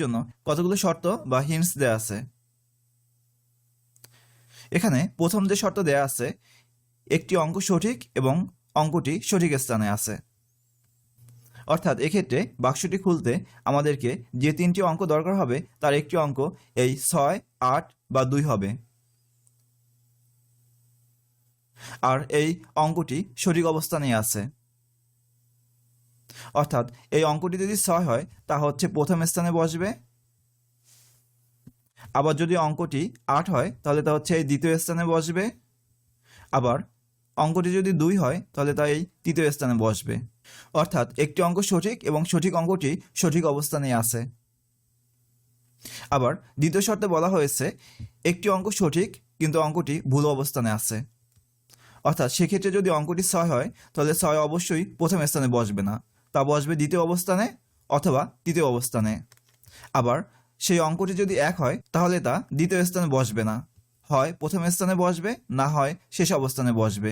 জন্য কতগুলো শর্ত বা হিন্টস দেয়া আছে। এখানে প্রথম যে শর্ত দেয়া আছে, একটি অঙ্ক সঠিক এবং অঙ্কটি সঠিক স্থানে আছে। অর্থাৎ এক্ষেত্রে বাক্সটি খুলতে আমাদেরকে যে 3টি অঙ্ক দরকার হবে তার একটি অঙ্ক এই 6, 8 বা 2 হবে, আর এই অঙ্কটি সঠিক অবস্থানে আছে। অর্থাৎ এই অঙ্কটি যদি 6 হয় তা হচ্ছে প্রথম স্থানে বসবে, আবার যদি অঙ্কটি 8 হয় তাহলে তা হচ্ছে এই দ্বিতীয় স্থানে বসবে, আবার অঙ্কটি যদি 2 হয় তাহলে তা এই তৃতীয় স্থানে বসবে। অর্থাৎ একটি অঙ্ক সঠিক এবং সঠিক অঙ্কটি সঠিক অবস্থানে আছে। আবার দ্বিতীয় শর্তে বলা হয়েছে একটি অঙ্ক সঠিক কিন্তু অঙ্কটি ভুল অবস্থানে আছে। অর্থাৎ সেক্ষেত্রে যদি অঙ্কটি 6 হয় তাহলে 6 অবশ্যই প্রথম স্থানে বসবে না, তা বসবে দ্বিতীয় অবস্থানে অথবা তৃতীয় অবস্থানে। আবার সেই অঙ্কটি যদি 1 হয় তাহলে তা দ্বিতীয় স্থানে বসবে না, হয় প্রথম স্থানে বসবে, না হয় শেষ অবস্থানে বসবে।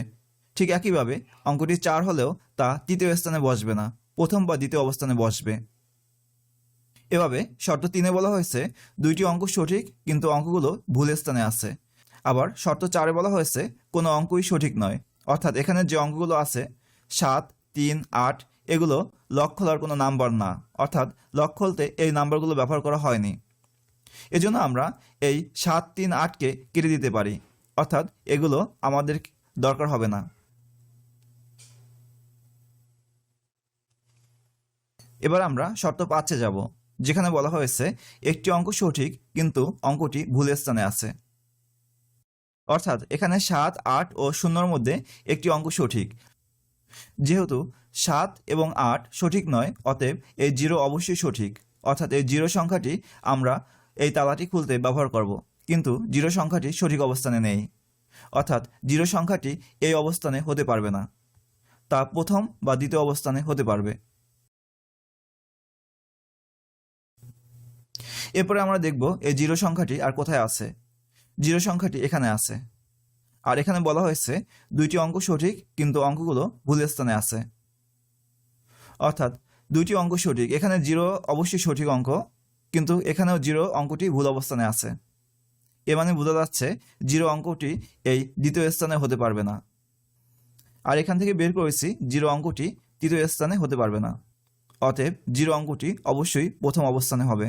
ঠিক একইভাবে অঙ্কটি 4 হলেও তা তৃতীয় স্থানে বসবে না, প্রথম বা দ্বিতীয় অবস্থানে বসবে। এভাবে শর্ত 3-এ বলা হয়েছে 2টি অঙ্ক সঠিক কিন্তু অঙ্কগুলো ভুল স্থানে আছে। আবার শর্ত 4-এ বলা হয়েছে কোনো অঙ্কই সঠিক নয়। অর্থাৎ এখানে যে অঙ্কগুলো আছে 7, 3, 8 এগুলো লক খোলার কোনো নাম্বার না, অর্থাৎ লক খুলতে এই নাম্বারগুলো ব্যবহার করা হয়নি। এজন্য আমরা এই 7, 3, 8কে কেটে দিতে পারি, অর্থাৎ এগুলো আমাদের দরকার হবে না। এবার আমরা শর্ত 5-এ যাব, যেখানে বলা হয়েছে একটি অঙ্ক সঠিক কিন্তু অঙ্কটি ভুল স্থানে আছে। অর্থাৎ এখানে 7, 8 ও 0-র মধ্যে একটি অঙ্ক সঠিক। যেহেতু 7 এবং 8 সঠিক নয়, অতএব এই 0 অবশ্যই সঠিক। অর্থাৎ এই 0 সংখ্যাটি আমরা এই তালাটি খুলতে ব্যবহার করব, কিন্তু 0 সংখ্যাটি সঠিক অবস্থানে নেই। অর্থাৎ 0 সংখ্যাটি এই অবস্থানে হতে পারবে না, তা প্রথম বা দ্বিতীয় অবস্থানে হতে পারবে। এরপরে আমরা দেখব এই 0 সংখ্যাটি আর কোথায় আছে। 0 সংখ্যাটি এখানে আছে, আর এখানে বলা হয়েছে 2টি অঙ্ক সঠিক কিন্তু অঙ্কগুলো ভুল স্থানে আছে। অর্থাৎ 2টি অঙ্ক সঠিক, এখানে 0 অবশ্যই সঠিক অঙ্ক, কিন্তু এখানেও 0 অঙ্কটি ভুল অবস্থানে আছে। এ মানে বোঝা যাচ্ছে 0 অঙ্কটি এই দ্বিতীয় স্থানে হতে পারবে না। আর এখান থেকে বের করেছি 0 অঙ্কটি তৃতীয় স্থানে হতে পারবে না, অতএব 0 অঙ্কটি অবশ্যই প্রথম অবস্থানে হবে।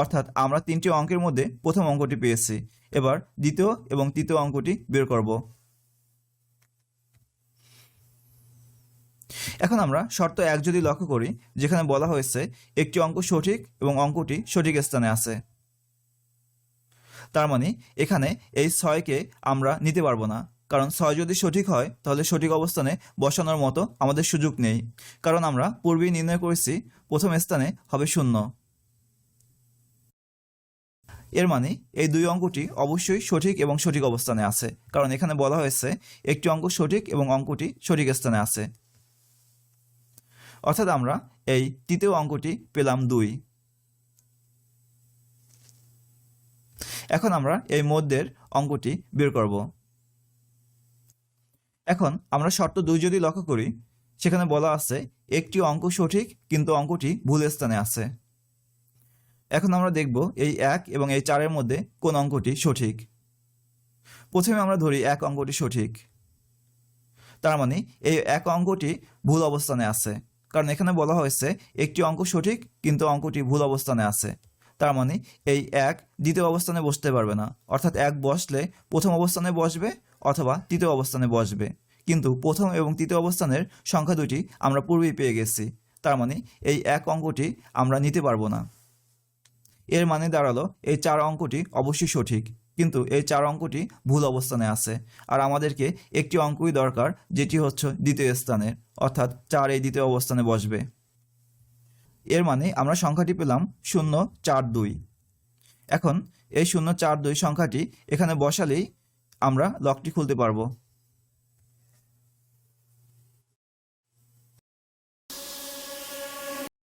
অর্থাৎ আমরা 3টি অঙ্কের মধ্যে প্রথম অঙ্কটি পেয়েছি। এবার দ্বিতীয় এবং তৃতীয় অঙ্কটি বের করব। এখন আমরা শর্ত 1 যদি লক্ষ্য করি, যেখানে বলা হয়েছে একটি অঙ্ক সঠিক এবং অঙ্কটি সঠিক স্থানে আছে। তার মানে এখানে এই 6কে আমরা নিতে পারবো না, কারণ 6 যদি সঠিক হয় তাহলে সঠিক অবস্থানে বসানোর মতো আমাদের সুযোগ নেই, কারণ আমরা পূর্বেই নির্ণয় করেছি প্রথম স্থানে হবে 0। এর মানে এই 2 অঙ্কটি অবশ্যই সঠিক এবং সঠিক অবস্থানে আছে, কারণ এখানে বলা হয়েছে একটি অঙ্ক সঠিক এবং অঙ্কটি সঠিক স্থানে আছে। অর্থাৎ আমরা এই তৃতীয় অঙ্কটি পেলাম 2। এখন আমরা এই মধ্যের অঙ্কটি বের করব। এখন আমরা শর্ত 2 যদি লক্ষ্য করি, সেখানে বলা আছে একটি অঙ্ক সঠিক কিন্তু অঙ্কটি ভুল স্থানে আছে। এখন আমরা দেখব এই 1 এবং এই 4-এর মধ্যে কোন অঙ্কটি সঠিক। প্রথমে আমরা ধরি 1 অঙ্কটি সঠিক, তার মানে এই 1 অঙ্কটি ভুল অবস্থানে আছে, কারণ এখানে বলা হয়েছে একটি অঙ্ক সঠিক কিন্তু অঙ্কটি ভুল অবস্থানে আছে। তার মানে এই 1 দ্বিতীয় অবস্থানে বসতে পারবে না, অর্থাৎ 1 বসলে প্রথম অবস্থানে বসবে অথবা তৃতীয় অবস্থানে বসবে, কিন্তু প্রথম এবং তৃতীয় অবস্থানের সংখ্যা দুটি আমরা পূর্বেই পেয়ে গেছি। তার মানে এই 1 অঙ্কটি আমরা নিতে পারবো না। এর মানে দাঁড়ালো এই 4 অঙ্কটি অবশ্যই সঠিক, কিন্তু এই 4 অঙ্কটি ভুল অবস্থানে আছে, আর আমাদেরকে একটি অঙ্কই দরকার যেটি হচ্ছে দ্বিতীয় স্থানে, অর্থাৎ 4 এই দ্বিতীয় অবস্থানে বসবে। এর মানে আমরা সংখ্যাটি পেলাম 0, 4, 2। এখন এই 0, 4, 2 সংখ্যাটি এখানে বসালেই আমরা লকটি খুলতে পারবো।